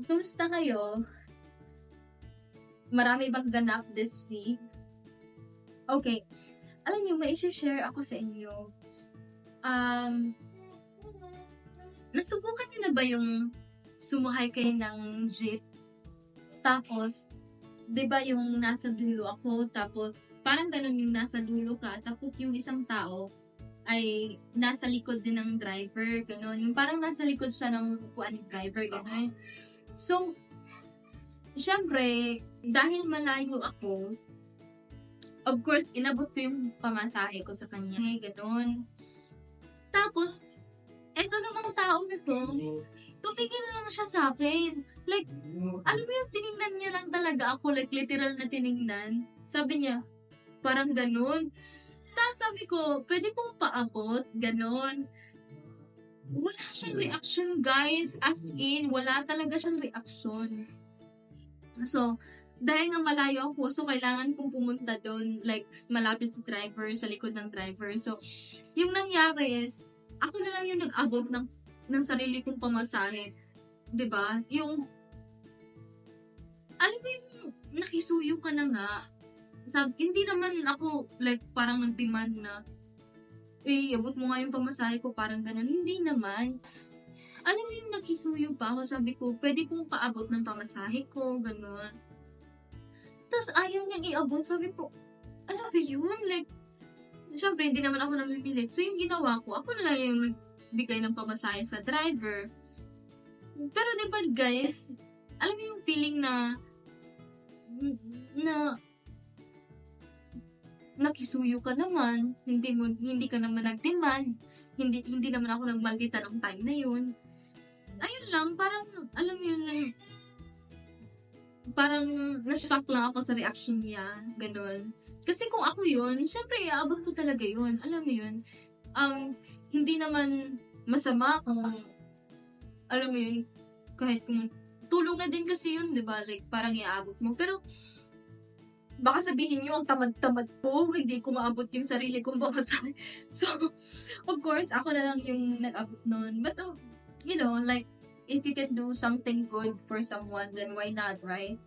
Kumusta kayo? Marami bang ganap this week? Okay, alam niyo may share ako sa inyo. Um, Nasubukan niyo na ba yung sumakay kayo ng jeep, tapos 'di ba yung nasa dulo ako, tapos parang gano'n yung nasa dulo ka, tapos yung isang tao ay nasa likod din ng driver, gano'n. Yung parang nasa likod siya ng upuan ng driver, gano'n. So, siyempre dahil malayo ako, of course, inabot ko yung pamasahe ko sa kanya, gano'n. Tapos, eto namang tao na 'to, tumigil na lang siya sa'kin. Like, alam mo yung tiningnan niya lang talaga ako, like literal na tiningnan. Sabi niya, parang gano'n. Tapos sabi ko, "Puwede pong paabot?" Gano'n. Wala siyang reaksyon, guys, as in wala talaga siyang reaksyon. So, dahil nga malayo ako, so kailangan kong pumunta do'n, like malapit sa driver, sa likod ng driver. So, yung nangyari is, ako na lang yung nag-abot ng sarili kong pamasahe, 'di ba? Yung, alam mo yung nakisuyo ka na nga. Hindi naman ako like parang nag-demand na, "Eh, abot mo nga yung pamasahe ko," parang gano'n. Hindi naman. Alam mo yung nakisuyo pa ako, sabi ko, "Puwede pong paabot ng pamasahe ko," gano'n. Ta's ayaw niyang iabot, sabi ko, ano ba yun? Like, siyempre hindi naman ako namimilit. So, yung ginawa ko, ako na lang yung nagbigay ng pamasahe sa driver. Pero 'di ba guys, alam mo yung feeling na na nakisuyo ka naman, hindi ka naman nag-demand, hindi naman ako nagmaldita nung time na yun. Ayun lang, parang alam mo yun, like, parang na-shock lang ako sa reaction niya, gano'n. Kasi kung ako yun, siyempre iaabot ko talaga yun, alam mo yun? Hindi naman masama kung, alam mo yun, kahit kung tulong na din kasi yun, 'di ba? Like, parang iaabot mo. Pero baka sabihin niyo ang tamad-tamad ko, hindi ko maabot yung sarili kong pamasahe. So, of course, ako na lang yung nag-abot nun. But, you know, like, if you can do something good for someone, then why not, right?